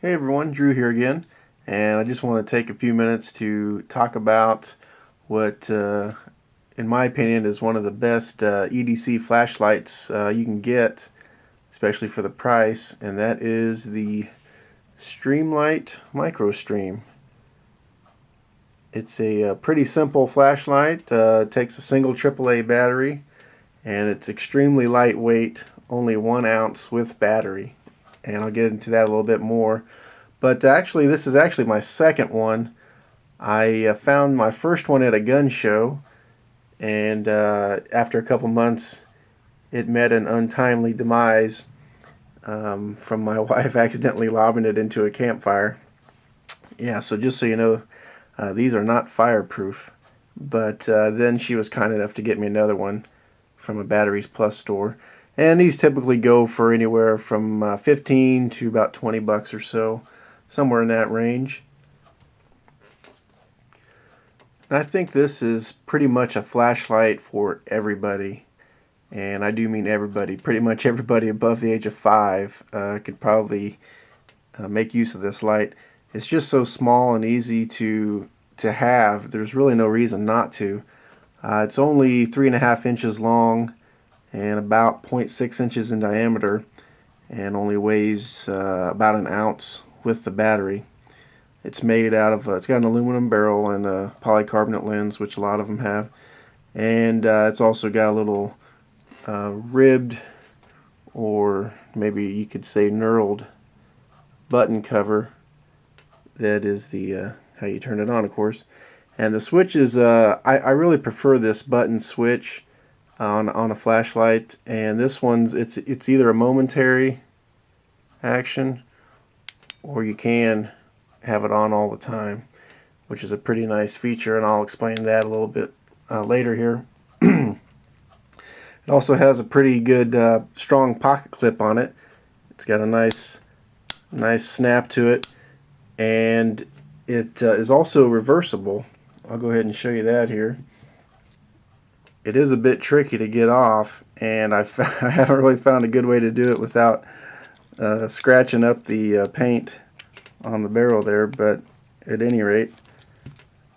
Hey everyone, Drew here again, and I just want to take a few minutes to talk about what, in my opinion, is one of the best EDC flashlights you can get, especially for the price, and that is the Streamlight Microstream. It's a pretty simple flashlight. It takes a single AAA battery, and it's extremely lightweight, only 1 ounce with battery. And I'll get into that a little bit more. But actually, this is actually my second one. I found my first one at a gun show, and after a couple months, it met an untimely demise from my wife accidentally lobbing it into a campfire. Yeah, so just so you know, these are not fireproof. But then she was kind enough to get me another one from a Batteries Plus store. And these typically go for anywhere from 15 to about 20 bucks or so, somewhere in that range. And I think this is pretty much a flashlight for everybody. And I do mean everybody. Pretty much everybody above the age of 5 could probably make use of this light. It's just so small and easy to have. There's really no reason not to. It's only 3.5 inches long and about 0.6 inches in diameter, and only weighs about 1 ounce with the battery. It's made out of, it's got an aluminum barrel and a polycarbonate lens, which a lot of them have, and it's also got a little ribbed, or maybe you could say knurled, button cover that is the how you turn it on, of course. And the switch is, I really prefer this button switch on a flashlight, and this one's it's either a momentary action, or you can have it on all the time, which is a pretty nice feature, and I'll explain that a little bit later here. It also has a pretty good strong pocket clip on it. It's got a nice snap to it, and it is also reversible. I'll go ahead and show you that here. It is a bit tricky to get off, and I haven't really found a good way to do it without scratching up the paint on the barrel there, but at any rate,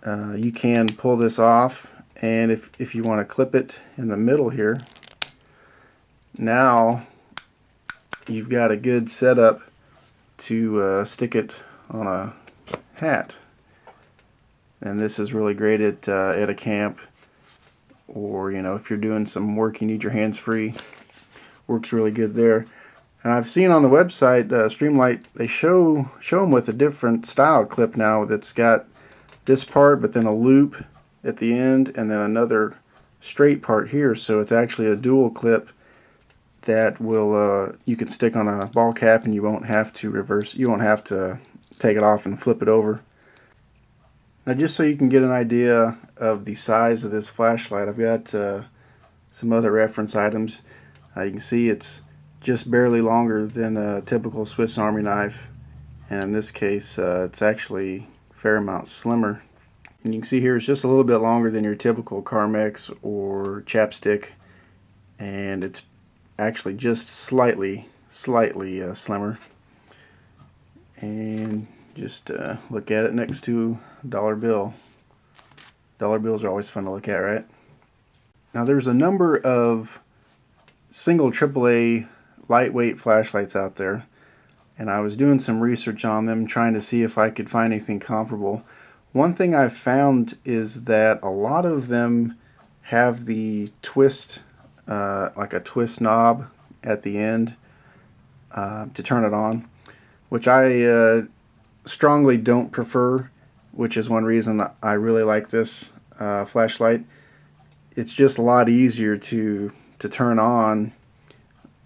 you can pull this off, and if you want to clip it in the middle here, now you've got a good setup to stick it on a hat. And this is really great at a camp, or if you're doing some work, you need your hands free. Works really good there. And I've seen on the website, Streamlight, they show them with a different style clip now that's got this part, but then a loop at the end, and then another straight part here. So it's actually a dual clip that will you can stick on a ball cap, and you won't have to reverse. You won't have to take it off and flip it over. Now, just so you can get an idea of the size of this flashlight, I've got some other reference items. You can see it's just barely longer than a typical Swiss Army knife, and in this case it's actually a fair amount slimmer. And you can see here it's just a little bit longer than your typical Carmex or chapstick, and it's actually just slightly slimmer. And just look at it next to a dollar bill. Dollar bills are always fun to look at, right? Now, there's a number of single AAA lightweight flashlights out there, and I was doing some research on them, trying to see if I could find anything comparable. One thing I've found is that a lot of them have the twist, like a twist knob at the end to turn it on, which I strongly don't prefer, which is one reason I really like this flashlight. It's just a lot easier to turn on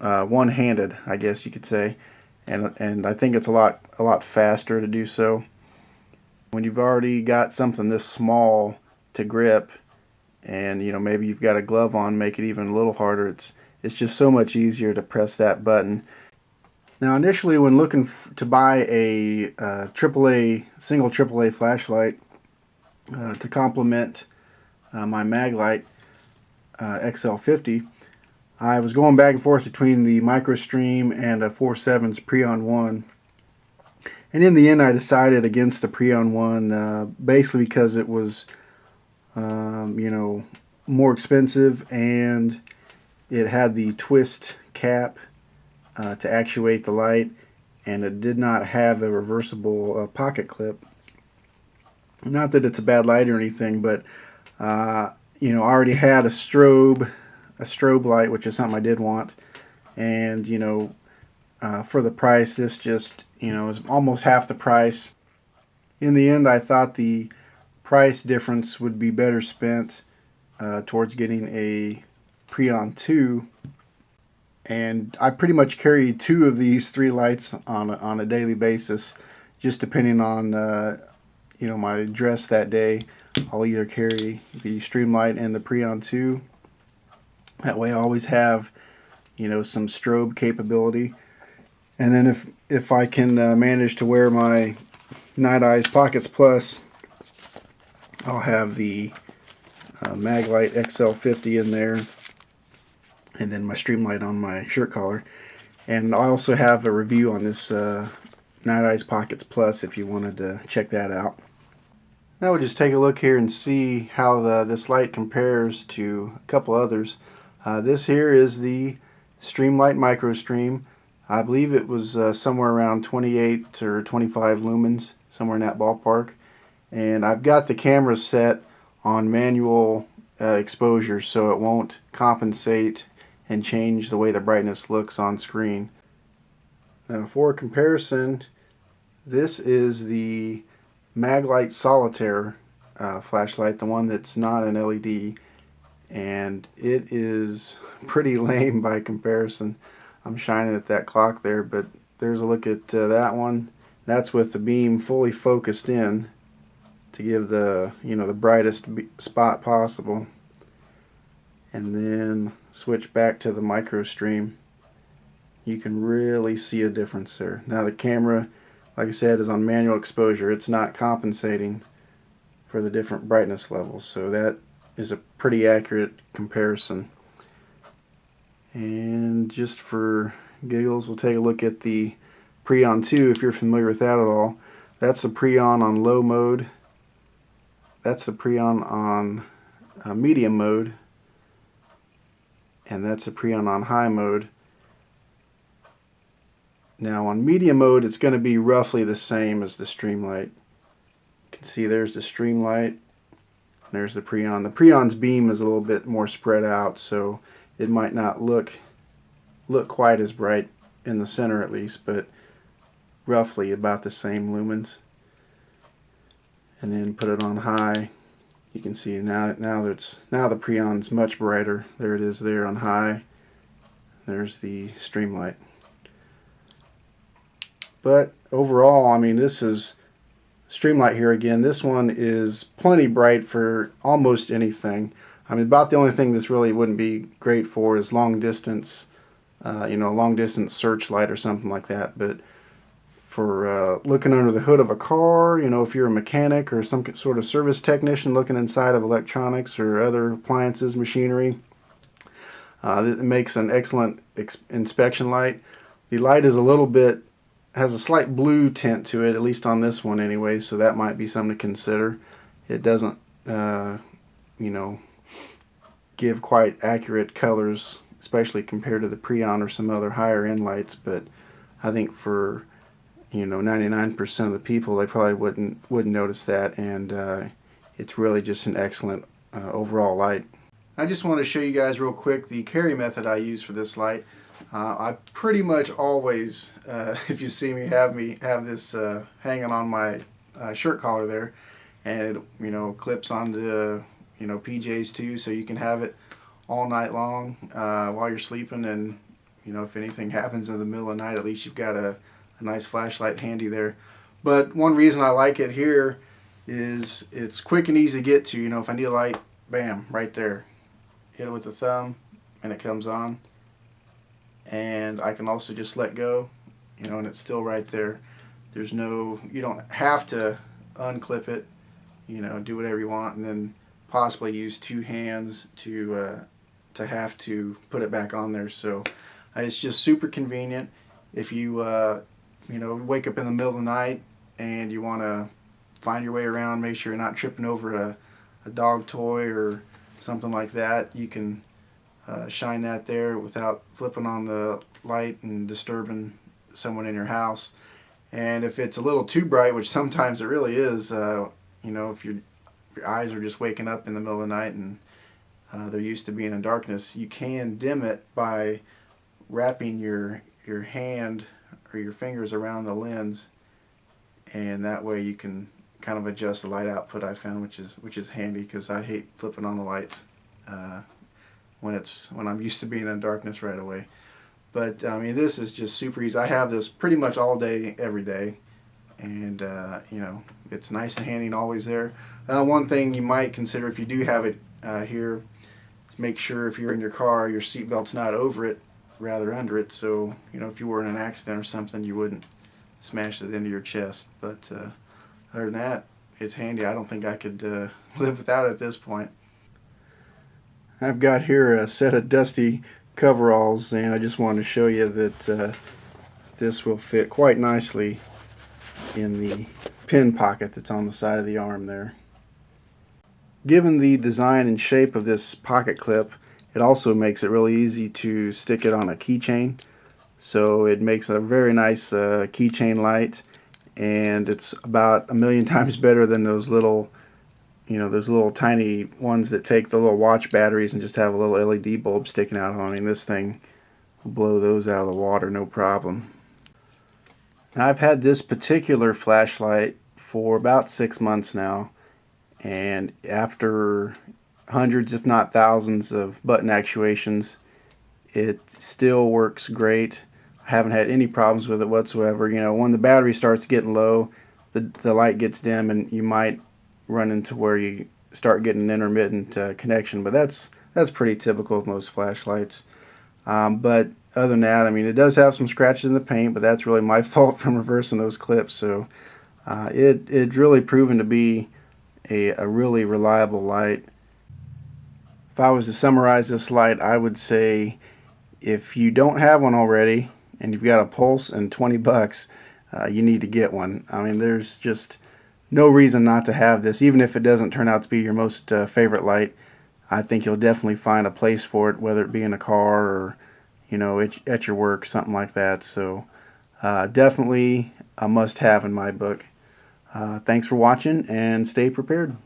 one-handed, I guess you could say, and I think it's a lot faster to do so. When you've already got something this small to grip, and maybe you've got a glove on, make it even a little harder. It's just so much easier to press that button. Now, initially, when looking to buy a single AAA flashlight to complement my Maglite XL50, I was going back and forth between the Microstream and a 4.7's Preon 1, And in the end, I decided against the Preon one, basically because it was, you know, more expensive, and it had the twist cap to actuate the light, and it did not have a reversible pocket clip. Not that it's a bad light or anything, but you know, I already had a strobe light, which is something I did want, and you know, for the price, this just, you know, is almost half the price. In the end, I thought the price difference would be better spent towards getting a Preon 2, and I pretty much carry 2 of these 3 lights on a daily basis, just depending on you know, my dress that day. I'll either carry the Streamlight and the Preon 2. That way I always have, you know, some strobe capability. And then if I can manage to wear my Night Eyes Pockets Plus, I'll have the Maglite XL50 in there, and then my Streamlight on my shirt collar. And I also have a review on this Night Eyes Pockets Plus if you wanted to check that out. Now we'll just take a look here and see how this light compares to a couple others. This here is the Streamlight Microstream. I believe it was somewhere around 28 or 25 lumens, somewhere in that ballpark. And I've got the camera set on manual exposure, so it won't compensate and change the way the brightness looks on screen. Now for comparison, this is the Maglite Solitaire flashlight, the one that's not an LED, and it is pretty lame by comparison. I'm shining at that clock there, but there's a look at that one. That's with the beam fully focused in to give the, you know, the brightest spot possible. And then switch back to the Microstream. You can really see a difference there. Now the camera, like I said, is on manual exposure. It's not compensating for the different brightness levels, so that is a pretty accurate comparison. And just for giggles, we'll take a look at the Preon 2, if you're familiar with that at all. That's the Preon on low mode. That's the Preon on medium mode. And that's the Preon on high mode. Now on medium mode, it's going to be roughly the same as the Streamlight. You can see there's the Streamlight, there's the Preon. The Preon's beam is a little bit more spread out, so it might not look quite as bright in the center at least, but roughly about the same lumens. And then put it on high. You can see now the Preon's much brighter. There it is there on high. There's the Streamlight. But overall, I mean, this is Streamlight here again. This one is plenty bright for almost anything. I mean, about the only thing this really wouldn't be great for is long distance, you know, long distance searchlight or something like that. But for looking under the hood of a car, you know, if you're a mechanic or some sort of service technician looking inside of electronics or other appliances, machinery, it makes an excellent inspection light. The light is a little bit, has a slight blue tint to it, at least on this one anyway, so that might be something to consider. It doesn't, you know, give quite accurate colors, especially compared to the Preon or some other higher end lights, but I think for, you know, 99% of the people, they probably wouldn't notice that, and it's really just an excellent overall light. I just want to show you guys real quick the carry method I use for this light. I pretty much always, if you see me, have this hanging on my shirt collar there, and it, you know, clips onto, you know, PJs too, so you can have it all night long while you're sleeping, and you know, if anything happens in the middle of the night, at least you've got a nice flashlight handy there. But one reason I like it here is it's quick and easy to get to. You know, if I need a light, bam, right there. Hit it with the thumb and it comes on. And I can also just let go, you know, and it's still right there. There's no, you don't have to unclip it, you know, do whatever you want, and then possibly use two hands to have to put it back on there. So it's just super convenient. If you you know, wake up in the middle of the night and you want to find your way around, make sure you're not tripping over a dog toy or something like that, you can shine that there without flipping on the light and disturbing someone in your house. And if it's a little too bright, which sometimes it really is, you know, if your eyes are just waking up in the middle of the night and they're used to being in darkness, you can dim it by wrapping your hand or your fingers around the lens, and that way you can kind of adjust the light output, I found, which is handy, because I hate flipping on the lights when I'm used to being in darkness right away. But I mean, this is just super easy. I have this pretty much all day, every day, and you know, it's nice and handy and always there. One thing you might consider if you do have it here is make sure if you're in your car, your seatbelt's not over it, rather under it, so you know, if you were in an accident or something, you wouldn't smash it into your chest. But other than that, it's handy. I don't think I could live without it at this point. I've got here a set of dusty coveralls, and I just wanted to show you that this will fit quite nicely in the pin pocket that's on the side of the arm there. Given the design and shape of this pocket clip, it also makes it really easy to stick it on a keychain. So it makes a very nice keychain light, and it's about 1,000,000 times better than those little, you know, those little tiny ones that take the little watch batteries and just have a little LED bulb sticking out. I mean, this thing will blow those out of the water, no problem. Now, I've had this particular flashlight for about 6 months now, and after hundreds, if not thousands, of button actuations, it still works great. I haven't had any problems with it whatsoever. You know, when the battery starts getting low, the light gets dim, and you might run into where you start getting an intermittent connection, but that's pretty typical of most flashlights. But other than that, I mean, it does have some scratches in the paint, but that's really my fault from reversing those clips. So it's really proven to be a really reliable light. If I was to summarize this light, I would say if you don't have one already and you've got a pulse and 20 bucks, you need to get one. I mean, there's just no reason not to have this. Even if it doesn't turn out to be your most favorite light, I think you'll definitely find a place for it, whether it be in a car or, you know, at your work, something like that. So definitely a must-have in my book. Thanks for watching, and stay prepared.